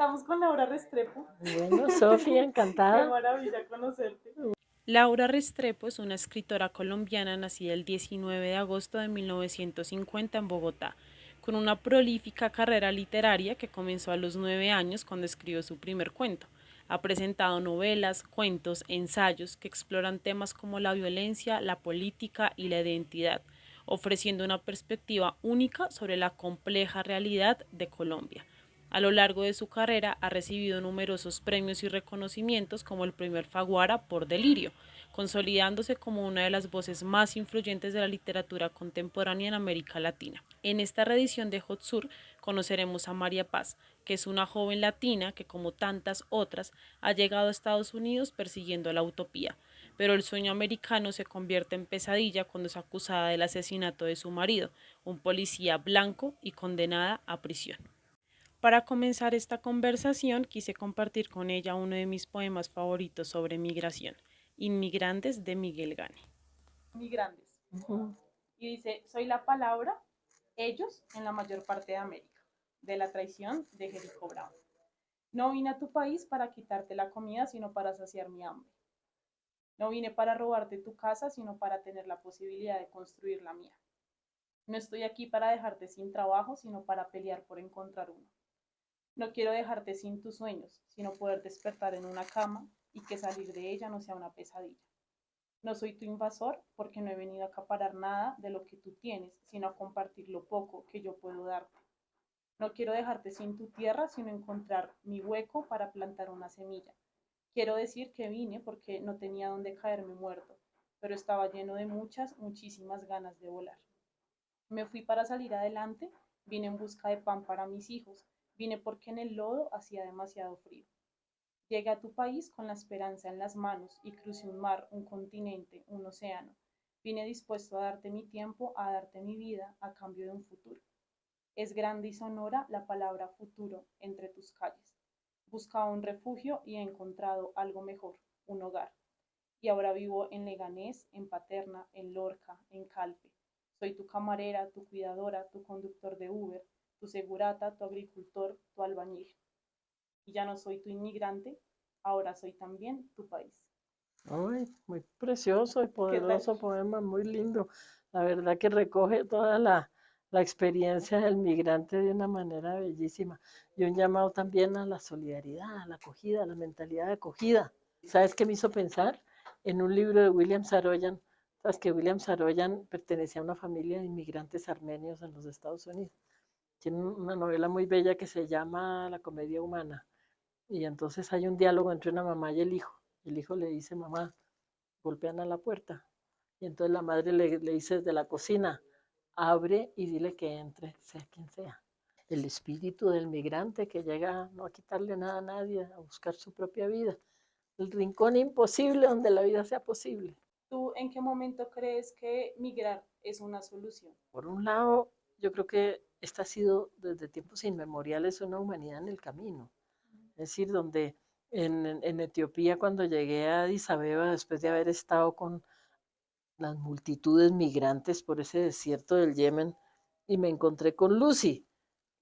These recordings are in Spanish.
Estamos con Laura Restrepo. Bueno, Sofía, Qué encantada. maravilla conocerte. Laura Restrepo es una escritora colombiana nacida el 19 de agosto de 1950 en Bogotá, con una prolífica carrera literaria que comenzó a los 9 años cuando escribió su primer cuento. Ha presentado novelas, cuentos, ensayos que exploran temas como la violencia, la política y la identidad, ofreciendo una perspectiva única sobre la compleja realidad de Colombia. A lo largo de su carrera ha recibido numerosos premios y reconocimientos como el Premio Alfaguara por Delirio, consolidándose como una de las voces más influyentes de la literatura contemporánea en América Latina. En esta reedición de Hot Sur conoceremos a María Paz, que es una joven latina que, como tantas otras, ha llegado a Estados Unidos persiguiendo la utopía, pero el sueño americano se convierte en pesadilla cuando es acusada del asesinato de su marido, un policía blanco, y condenada a prisión. Para comenzar esta conversación, quise compartir con ella uno de mis poemas favoritos sobre migración, Inmigrantes, de Miguel Gane. Migrantes. Ujú. Y dice, soy la palabra, ellos en la mayor parte de América, de la traición de Jericho Brown. No vine a tu país para quitarte la comida, sino para saciar mi hambre. No vine para robarte tu casa, sino para tener la posibilidad de construir la mía. No estoy aquí para dejarte sin trabajo, sino para pelear por encontrar uno. No quiero dejarte sin tus sueños, sino poder despertar en una cama y que salir de ella no sea una pesadilla. No soy tu invasor porque no he venido a acaparar nada de lo que tú tienes, sino a compartir lo poco que yo puedo darte. No quiero dejarte sin tu tierra, sino encontrar mi hueco para plantar una semilla. Quiero decir que vine porque no tenía dónde caerme muerto, pero estaba lleno de muchísimas ganas de volar. Me fui para salir adelante, vine en busca de pan para mis hijos, vine porque en el lodo hacía demasiado frío. Llegué a tu país con la esperanza en las manos y crucé un mar, un continente, un océano. Vine dispuesto a darte mi tiempo, a darte mi vida a cambio de un futuro. Es grande y sonora la palabra futuro entre tus calles. Buscaba un refugio y he encontrado algo mejor, un hogar. Y ahora vivo en Leganés, en Paterna, en Lorca, en Calpe. Soy tu camarera, tu cuidadora, tu conductor de Uber, tu segurata, tu agricultor, tu albañil. Y ya no soy tu inmigrante, ahora soy también tu país. Ay, muy precioso y ¿Qué tal? poderoso poema, muy lindo. La verdad que recoge toda la experiencia del migrante de una manera bellísima. Y un llamado también a la solidaridad, a la acogida, a la mentalidad de acogida. ¿Sabes qué me hizo pensar? En un libro de William Saroyan. Sabes que William Saroyan pertenecía a una familia de inmigrantes armenios en los Estados Unidos. Tiene una novela muy bella que se llama La comedia humana. Y entonces hay un diálogo entre una mamá y el hijo. El hijo le dice, mamá, golpean a la puerta. Y entonces la madre le dice desde la cocina, abre y dile que entre, sea quien sea. El espíritu del migrante que llega no a quitarle nada a nadie, a buscar su propia vida. El rincón imposible donde la vida sea posible. ¿Tú en qué momento crees que migrar es una solución? Por un lado, yo creo que esta ha sido desde tiempos inmemoriales una humanidad en el camino. Es decir, donde en Etiopía cuando llegué a Addis Abeba, después de haber estado con las multitudes migrantes por ese desierto del Yemen, y me encontré con Lucy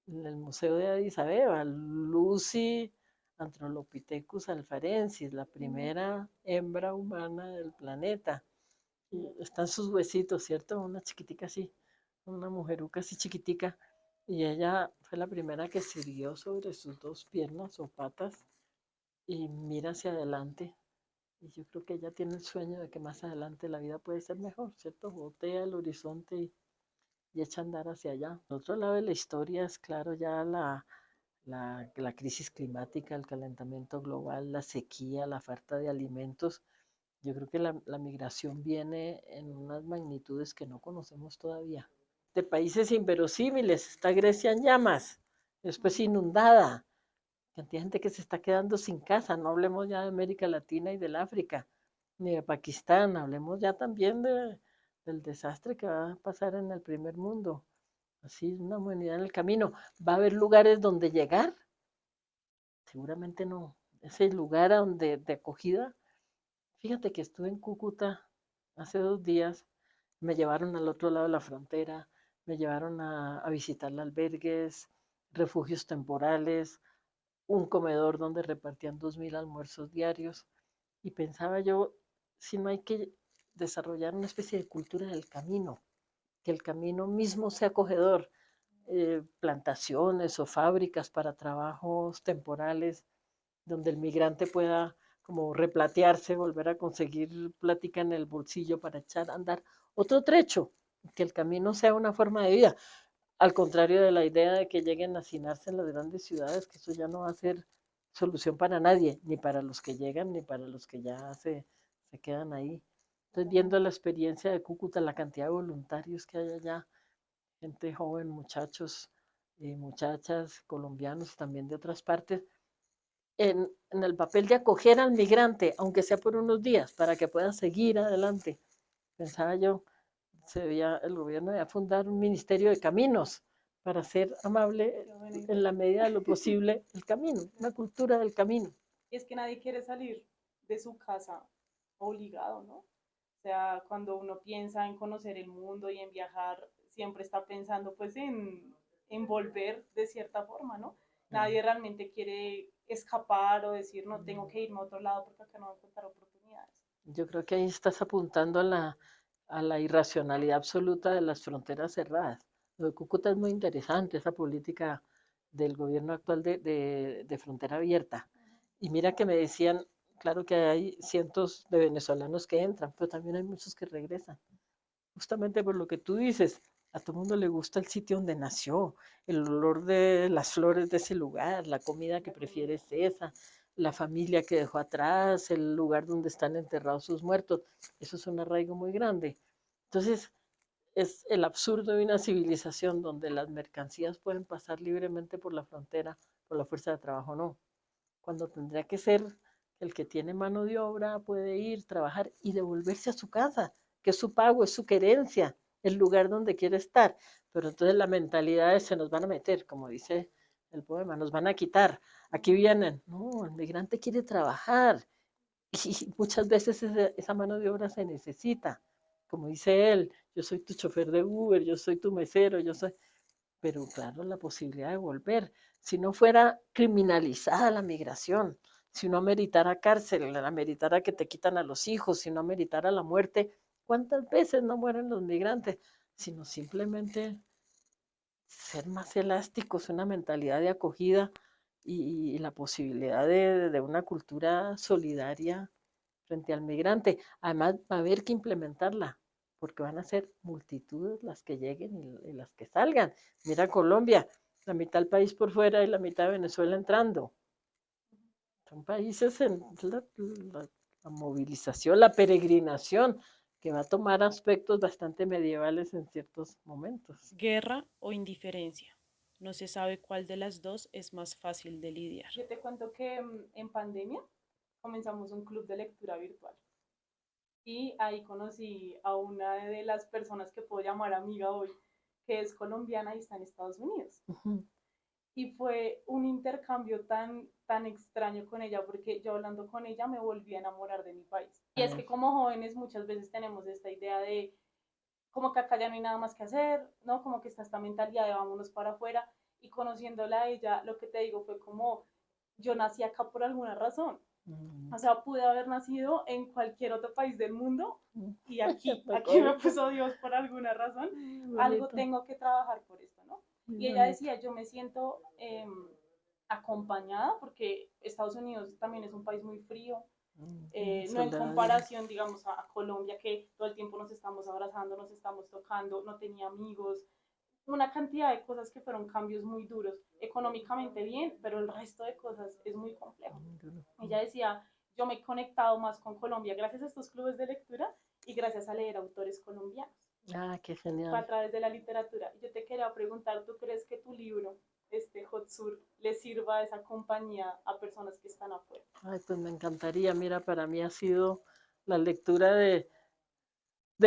en el Museo de Addis Abeba. Lucy Anthropopithecus alfarensis, la primera hembra humana del planeta. Y están sus huesitos, ¿cierto? Una chiquitica así, una mujeruca así chiquitica. Y ella fue la primera que sirvió sobre sus dos piernas o patas y mira hacia adelante. Y yo creo que ella tiene el sueño de que más adelante la vida puede ser mejor, ¿cierto? Voltea el horizonte y echa a andar hacia allá. Por otro lado de la historia es claro ya la crisis climática, el calentamiento global, la sequía, la falta de alimentos. Yo creo que la migración viene en unas magnitudes que no conocemos todavía. De países inverosímiles, está Grecia en llamas, después inundada, cantidad de gente que se está quedando sin casa, no hablemos ya de América Latina y del África, ni de Pakistán, hablemos ya también del desastre que va a pasar en el primer mundo. Así, una humanidad en el camino. ¿Va a haber lugares donde llegar? Seguramente no. Ese lugar donde, de acogida. Fíjate que estuve en Cúcuta hace 2 días, me llevaron al otro lado de la frontera, me llevaron a visitar albergues, refugios temporales, un comedor donde repartían 2000 almuerzos diarios. Y pensaba yo, si no hay que desarrollar una especie de cultura del camino, que el camino mismo sea acogedor, plantaciones o fábricas para trabajos temporales, donde el migrante pueda como replatearse, volver a conseguir plática en el bolsillo para echar a andar otro trecho, que el camino sea una forma de vida, al contrario de la idea de que lleguen a hacinarse en las grandes ciudades, que eso ya no va a ser solución para nadie, ni para los que llegan, ni para los que ya se quedan ahí. Entonces, viendo la experiencia de Cúcuta, la cantidad de voluntarios que hay allá, gente joven, muchachos, muchachas, colombianos, también de otras partes, en el papel de acoger al migrante, aunque sea por unos días, para que puedan seguir adelante. Pensaba yo, el gobierno debía fundar un ministerio de caminos para ser amable en la medida de lo posible el camino, una cultura del camino. Y es que nadie quiere salir de su casa obligado, ¿no? O sea, cuando uno piensa en conocer el mundo y en viajar, siempre está pensando pues en volver de cierta forma, ¿no? Nadie realmente quiere escapar o decir, no, tengo que irme a otro lado porque acá no voy a encontrar oportunidades. Yo creo que ahí estás apuntando a la irracionalidad absoluta de las fronteras cerradas. Lo de Cúcuta es muy interesante, esa política del gobierno actual de frontera abierta. Y mira que me decían, claro que hay cientos de venezolanos que entran, pero también hay muchos que regresan. Justamente por lo que tú dices, a todo el mundo le gusta el sitio donde nació, el olor de las flores de ese lugar, la comida que prefiere es esa, la familia que dejó atrás, el lugar donde están enterrados sus muertos. Eso es un arraigo muy grande. Entonces, es el absurdo de una civilización donde las mercancías pueden pasar libremente por la frontera, por la fuerza de trabajo no. Cuando tendría que ser el que tiene mano de obra puede ir, trabajar y devolverse a su casa, que es su pago, es su querencia, el lugar donde quiere estar. Pero entonces la mentalidad es se nos van a meter, como dice el poema, nos van a quitar. Aquí vienen, no, el migrante quiere trabajar y muchas veces esa mano de obra se necesita. Como dice él, yo soy tu chofer de Uber, yo soy tu mesero, yo soy, pero claro, la posibilidad de volver. Si no fuera criminalizada la migración, si no ameritara cárcel, ameritara que te quitan a los hijos, si no ameritara la muerte, ¿cuántas veces no mueren los migrantes? Sino simplemente ser más elásticos, una mentalidad de acogida y la posibilidad de una cultura solidaria frente al migrante. Además, va a haber que implementarla, porque van a ser multitudes las que lleguen y las que salgan. Mira Colombia, la mitad del país por fuera y la mitad de Venezuela entrando. Son países en la movilización, la peregrinación, que va a tomar aspectos bastante medievales en ciertos momentos. Guerra o indiferencia. No se sabe cuál de las dos es más fácil de lidiar. Yo te cuento que en pandemia comenzamos un club de lectura virtual y ahí conocí a una de las personas que puedo llamar amiga hoy, que es colombiana y está en Estados Unidos. Y fue un intercambio tan extraño con ella, porque yo hablando con ella me volví a enamorar de mi país. Y es que como jóvenes muchas veces tenemos esta idea de como que acá ya no hay nada más que hacer, ¿no? Como que está esta mentalidad de vámonos para afuera. Y conociéndola a ella, lo que te digo fue como, yo nací acá por alguna razón. O sea, pude haber nacido en cualquier otro país del mundo y aquí me puso Dios por alguna razón. Algo tengo que trabajar por esto, ¿no? Y ella decía, yo me siento acompañada porque Estados Unidos también es un país muy frío, no en comparación, digamos, a Colombia, que todo el tiempo nos estamos abrazando, nos estamos tocando, no tenía amigos, una cantidad de cosas que fueron cambios muy duros, económicamente bien, pero el resto de cosas es muy complejo. Ella decía, yo me he conectado más con Colombia gracias a estos clubes de lectura y gracias a leer autores colombianos. Ah, qué Fue a genial. través de la literatura. Yo te quería preguntar, ¿tú crees que tu libro, Hot Sur, le sirva a esa compañía a personas que están afuera? Ay, pues me encantaría. Mira, para mí ha sido la lectura de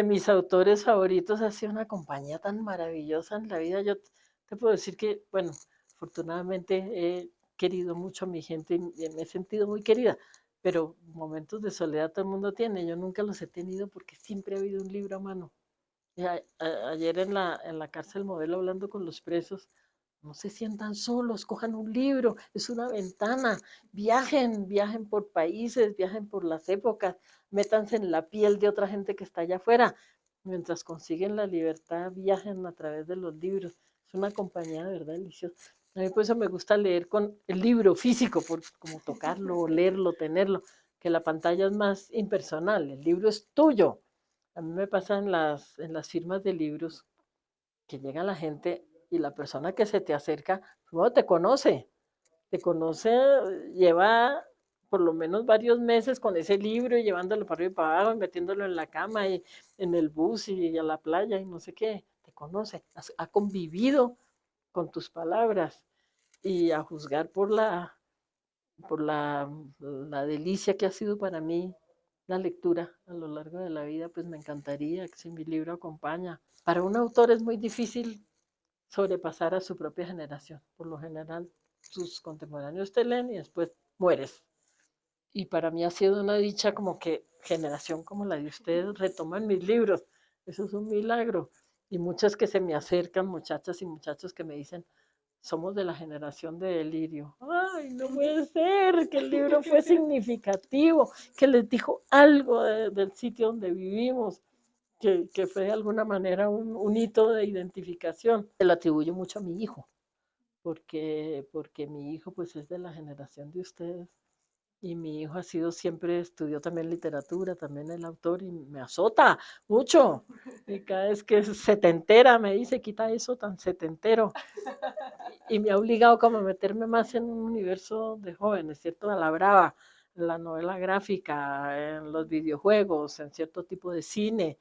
mis autores favoritos, ha sido una compañía tan maravillosa en la vida. Yo te puedo decir que, bueno, afortunadamente he querido mucho a mi gente y me he sentido muy querida, pero momentos de soledad todo el mundo tiene. Yo nunca los he tenido porque siempre ha habido un libro a mano. Ayer en la cárcel modelo hablando con los presos, No se sientan solos, cojan un libro, es una ventana, viajen, viajen por países, viajen por las épocas, métanse en la piel de otra gente que está allá afuera. Mientras consiguen la libertad, viajen a través de los libros. Es una compañía de verdad deliciosa. A mí por eso me gusta leer con el libro físico, por como tocarlo, leerlo, tenerlo, que la pantalla es más impersonal, el libro es tuyo. A mí me pasa en las firmas de libros que llega la gente y la persona que se te acerca, no te conoce, lleva por lo menos varios meses con ese libro y llevándolo para arriba y para abajo, y metiéndolo en la cama y en el bus y a la playa y no sé qué, te conoce, ha convivido con tus palabras y a juzgar por la delicia que ha sido para mí la lectura a lo largo de la vida, pues me encantaría que si mi libro acompaña. Para un autor es muy difícil sobrepasar a su propia generación. Por lo general, sus contemporáneos te leen y después mueres. Y para mí ha sido una dicha como que generación como la de ustedes retoman mis libros. Eso es un milagro. Y muchas que se me acercan, muchachas y muchachos que me dicen, somos de la generación de Delirio. Ay, no puede ser, que el libro fue significativo, que les dijo algo del sitio donde vivimos, que fue de alguna manera un hito de identificación. Se lo atribuyo mucho a mi hijo, porque mi hijo pues es de la generación de ustedes y mi hijo ha sido siempre, estudió también literatura, también el autor y me azota mucho. Y cada vez que se te entera me dice, quita eso tan setentero. Y me ha obligado como a meterme más en un universo de jóvenes, ¿cierto? A la brava, en la novela gráfica, en los videojuegos, en cierto tipo de cine,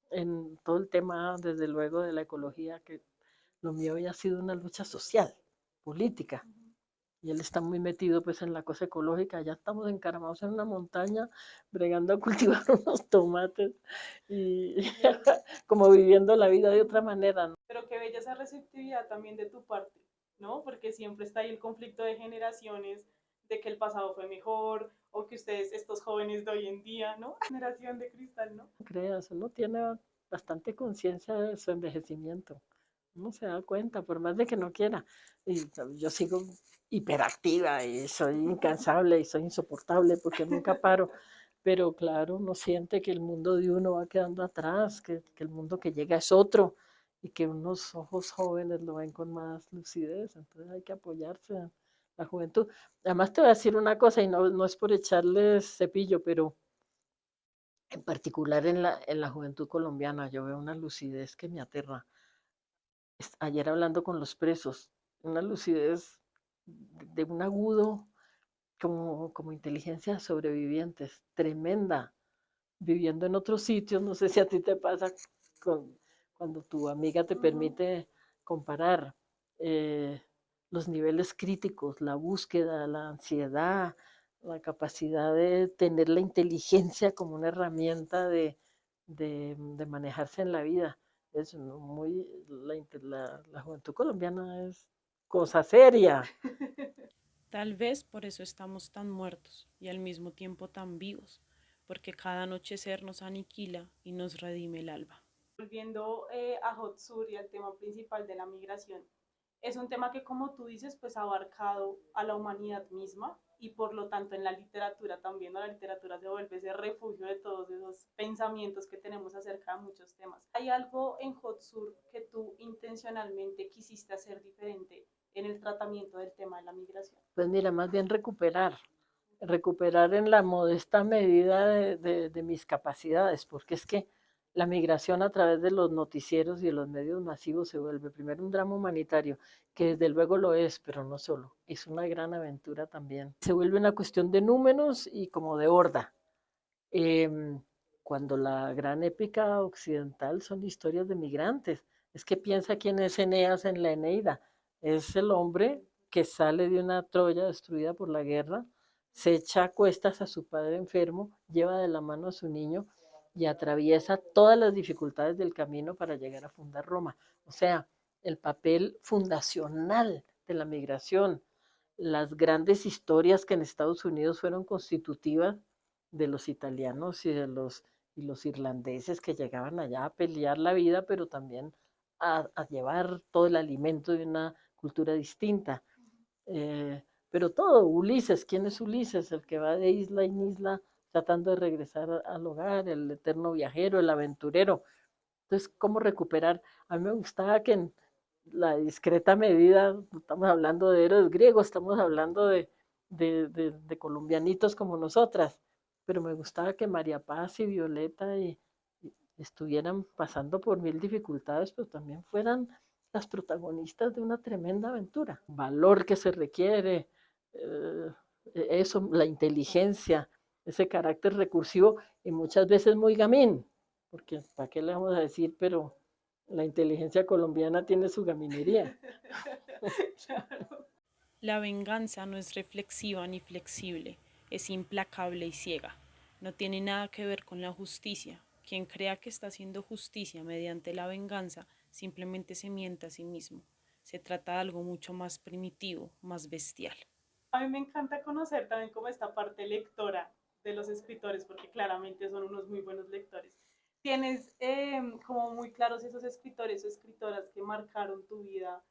en todo el tema, desde luego, de la ecología, que lo mío había sido una lucha social, política, y él está muy metido pues en la cosa ecológica, ya estamos encaramados en una montaña, bregando a cultivar unos tomates y como viviendo la vida de otra manera, ¿no? Pero qué bella esa receptividad también de tu parte, ¿no? Porque siempre está ahí el conflicto de generaciones, de que el pasado fue mejor, o que ustedes, estos jóvenes de hoy en día, ¿no? Generación de cristal, ¿no? No creas, uno tiene bastante conciencia de su envejecimiento, uno se da cuenta, por más de que no quiera, y yo sigo hiperactiva y soy incansable y soy insoportable porque nunca paro, pero claro, uno siente que el mundo de uno va quedando atrás, que el mundo que llega es otro y que unos ojos jóvenes lo ven con más lucidez, entonces hay que apoyarse en la juventud. Además te voy a decir una cosa y no es por echarles cepillo, pero en particular en la juventud colombiana yo veo una lucidez que me aterra. Ayer hablando con los presos, una lucidez de un agudo como inteligencia de sobrevivientes, tremenda, viviendo en otros sitios, no sé si a ti te pasa con, cuando tu amiga te permite comparar eh, los niveles críticos, la búsqueda, la ansiedad, la capacidad de tener la inteligencia como una herramienta de manejarse en la vida. Es muy, la juventud colombiana es cosa seria. Tal vez por eso estamos tan muertos y al mismo tiempo tan vivos, porque cada anochecer nos aniquila y nos redime el alba. Volviendo a Hot Sur y al tema principal de la migración, es un tema que, como tú dices, pues ha abarcado a la humanidad misma y por lo tanto en la literatura también, ¿no? La literatura se vuelve ese refugio de todos esos pensamientos que tenemos acerca de muchos temas. ¿Hay algo en Hot Sur que tú intencionalmente quisiste hacer diferente en el tratamiento del tema de la migración? Pues mira, más bien recuperar en la modesta medida de mis capacidades, porque es que la migración a través de los noticieros y de los medios masivos se vuelve primero un drama humanitario, que desde luego lo es, pero no solo, es una gran aventura también. Se vuelve una cuestión de números y como de horda. Em, Cuando la gran épica occidental son historias de migrantes. Es que piensa quién es Eneas en la Eneida. Es el hombre que sale de una Troya destruida por la guerra, se echa a cuestas a su padre enfermo, lleva de la mano a su niño y atraviesa todas las dificultades del camino para llegar a fundar Roma. O sea, el papel fundacional de la migración, las grandes historias que en Estados Unidos fueron constitutivas de los italianos y los irlandeses que llegaban allá a pelear la vida, pero también a llevar todo el alimento de una cultura distinta. Pero todo, Ulises, ¿quién es Ulises? El que va de isla en isla tratando de regresar al hogar, el eterno viajero, el aventurero. Entonces, ¿cómo recuperar? A mí me gustaba que en la discreta medida, no estamos hablando de héroes griegos, estamos hablando de colombianitos como nosotras, pero me gustaba que María Paz y Violeta y estuvieran pasando por mil dificultades, pero también fueran las protagonistas de una tremenda aventura. Valor que se requiere, eh, eso, la inteligencia, ese carácter recursivo y muchas veces muy gamín, porque ¿para qué le vamos a decir? Pero la inteligencia colombiana tiene su gaminería. Claro. La venganza no es reflexiva ni flexible, es implacable y ciega. No tiene nada que ver con la justicia. Quien crea que está haciendo justicia mediante la venganza simplemente se miente a sí mismo. Se trata de algo mucho más primitivo, más bestial. A mí me encanta conocer también como esta parte lectora de los escritores, porque claramente son unos muy buenos lectores. Tienes como muy claros esos escritores o escritoras que marcaron tu vida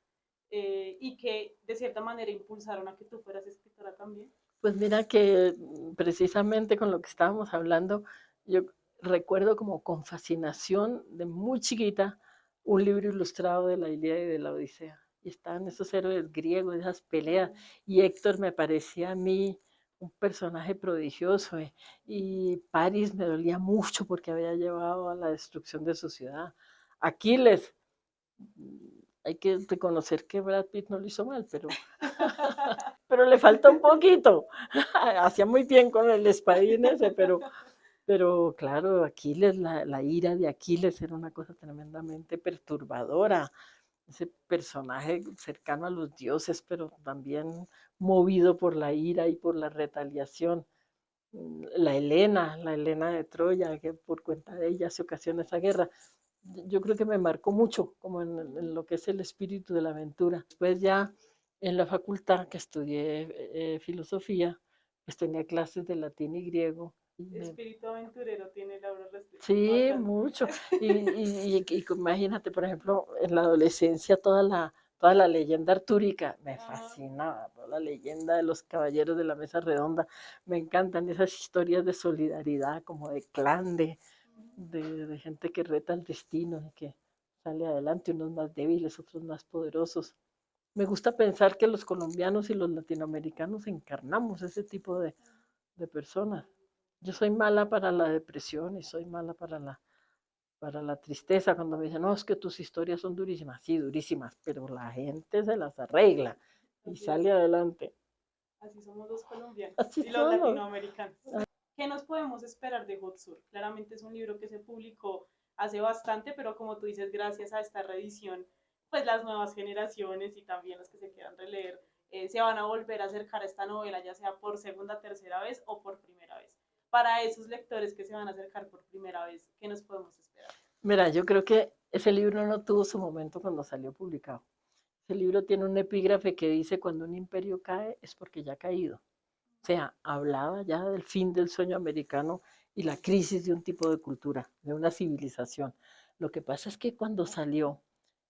y que de cierta manera impulsaron a que tú fueras escritora también. Pues mira que precisamente con lo que estábamos hablando, yo recuerdo como con fascinación de muy chiquita un libro ilustrado de la Ilíada y de la Odisea. Y estaban esos héroes griegos, esas peleas, y Héctor me parecía a mí un personaje prodigioso, y París me dolía mucho porque había llevado a la destrucción de su ciudad. Aquiles, hay que reconocer que Brad Pitt no lo hizo mal, pero le falta un poquito. Hacía muy bien con el espadín ese, pero claro, Aquiles, la ira de Aquiles era una cosa tremendamente perturbadora. Ese personaje cercano a los dioses, pero también movido por la ira y por la retaliación. La Helena de Troya, que por cuenta de ella se ocasiona esa guerra. Yo creo que me marcó mucho, como en lo que es el espíritu de la aventura. Después ya en la facultad que estudié filosofía, pues tenía clases de latín y griego. Espíritu aventurero tiene Laura Restrepo, Sí, bastante. mucho. Imagínate, por ejemplo, en la adolescencia toda la leyenda artúrica me Ajá. fascinaba, toda la leyenda de los caballeros de la mesa redonda. Me encantan esas historias de solidaridad, como de clan, de gente que reta el destino, de que sale adelante, unos más débiles, otros más poderosos. Me gusta pensar que los colombianos y los latinoamericanos encarnamos ese tipo de personas. Yo soy mala para la depresión y soy mala para la tristeza. Cuando me dicen, no, es que tus historias son durísimas. Sí, durísimas, pero la gente se las arregla y Así es. sale adelante. Así somos los colombianos Así y los somos. latinoamericanos. ¿Qué nos podemos esperar de Hot Sur? Claramente es un libro que se publicó hace bastante, pero como tú dices, gracias a esta reedición, pues las nuevas generaciones y también los que se quieran releer se van a volver a acercar a esta novela, ya sea por segunda, tercera vez o por primera vez. Para esos lectores que se van a acercar por primera vez, ¿qué nos podemos esperar? Mira, yo creo que ese libro no tuvo su momento cuando salió publicado. Ese libro tiene un epígrafe que dice, cuando un imperio cae es porque ya ha caído. O sea, hablaba ya del fin del sueño americano y la crisis de un tipo de cultura, de una civilización. Lo que pasa es que cuando salió,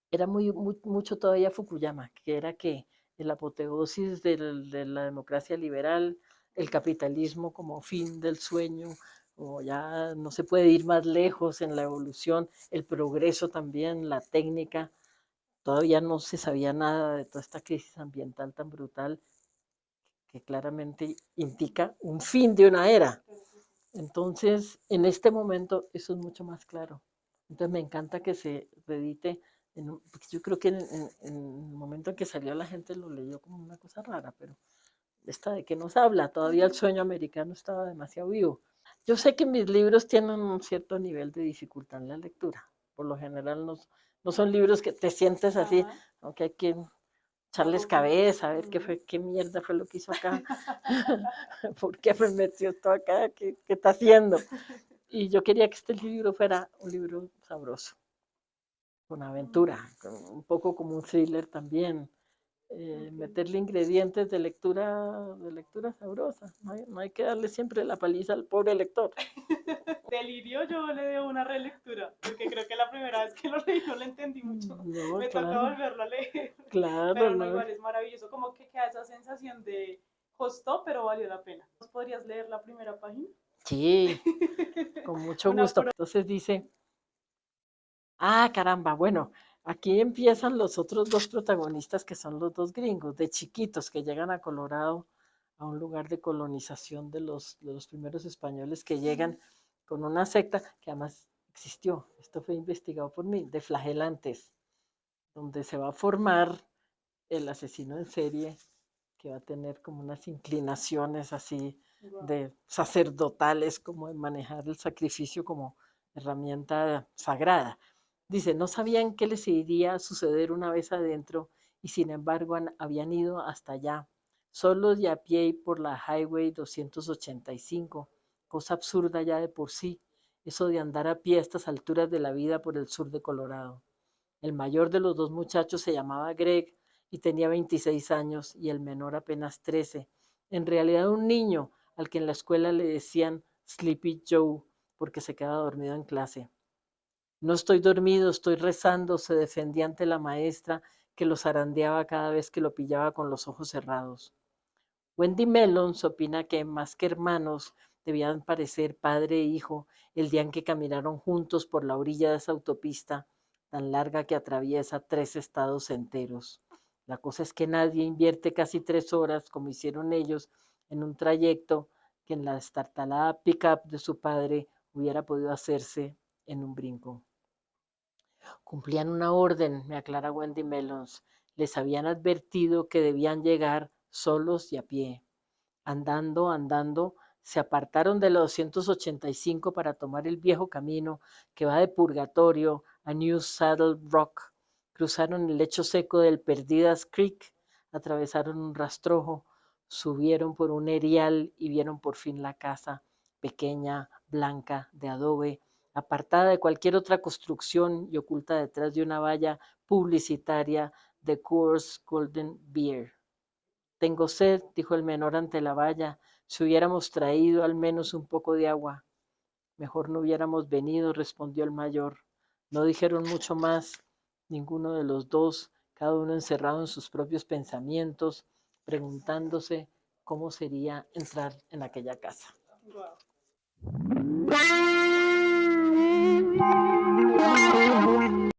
era mucho todavía Fukuyama, que era que el apoteosis de la democracia liberal, el capitalismo como fin del sueño, o ya no se puede ir más lejos en la evolución, el progreso también, la técnica, todavía no se sabía nada de toda esta crisis ambiental tan brutal que claramente indica un fin de una era. Entonces, en este momento eso es mucho más claro. Entonces me encanta que se reedite, porque yo creo que en el momento en que salió la gente lo leyó como una cosa rara, pero esta de que nos habla, todavía el sueño americano estaba demasiado vivo. Yo sé que mis libros tienen un cierto nivel de dificultad en la lectura. Por lo general no son libros que te sientes así, aunque hay que echarles cabeza, a ver qué mierda fue lo que hizo acá, por qué me metió esto acá, qué está haciendo. Y yo quería que este libro fuera un libro sabroso, con aventura, un poco como un thriller también, meterle ingredientes de lectura sabrosa. No hay que darle siempre la paliza al pobre lector. Delirio, yo le debo una relectura, porque creo que la primera vez que lo leí no lo entendí mucho. No, Me toca claro, volverlo a leer. claro, Pero no, no. igual es maravilloso, como que queda esa sensación de costó, pero valió la pena. ¿Podrías leer la primera página? Sí, con mucho Una gusto. por... Entonces dice, caramba, bueno, aquí empiezan los otros dos protagonistas que son los dos gringos, de chiquitos que llegan a Colorado, a un lugar de colonización de los primeros españoles que llegan con una secta que además existió, esto fue investigado por mí, de flagelantes, donde se va a formar el asesino en serie que va a tener como unas inclinaciones así Wow. de sacerdotales, como de manejar el sacrificio como herramienta sagrada. Dice, no sabían qué les iría a suceder una vez adentro y sin embargo habían ido hasta allá, solos y a pie y por la Highway 285, cosa absurda ya de por sí, eso de andar a pie a estas alturas de la vida por el sur de Colorado. El mayor de los dos muchachos se llamaba Greg y tenía 26 años y el menor apenas 13. En realidad un niño al que en la escuela le decían Sleepy Joe porque se quedaba dormido en clase. No estoy dormido, estoy rezando, se defendía ante la maestra que lo zarandeaba cada vez que lo pillaba con los ojos cerrados. Wendy Mellons opina que más que hermanos debían parecer padre e hijo el día en que caminaron juntos por la orilla de esa autopista tan larga que atraviesa 3 estados enteros. La cosa es que nadie invierte casi 3 horas, como hicieron ellos, en un trayecto que en la destartalada pick-up de su padre hubiera podido hacerse en un brinco. Cumplían una orden, me aclara Wendy Mellons. Les habían advertido que debían llegar solos y a pie. Andando, andando, se apartaron de la 285 para tomar el viejo camino que va de Purgatorio a New Saddle Rock. Cruzaron el lecho seco del Perdidas Creek, atravesaron un rastrojo, subieron por un erial y vieron por fin la casa, pequeña, blanca, de adobe, apartada de cualquier otra construcción y oculta detrás de una valla publicitaria de Coors Golden Beer. Tengo sed, dijo el menor ante la valla. Si hubiéramos traído al menos un poco de agua. Mejor no hubiéramos venido, respondió el mayor. No dijeron mucho más, ninguno de los dos, cada uno encerrado en sus propios pensamientos, preguntándose cómo sería entrar en aquella casa. Wow.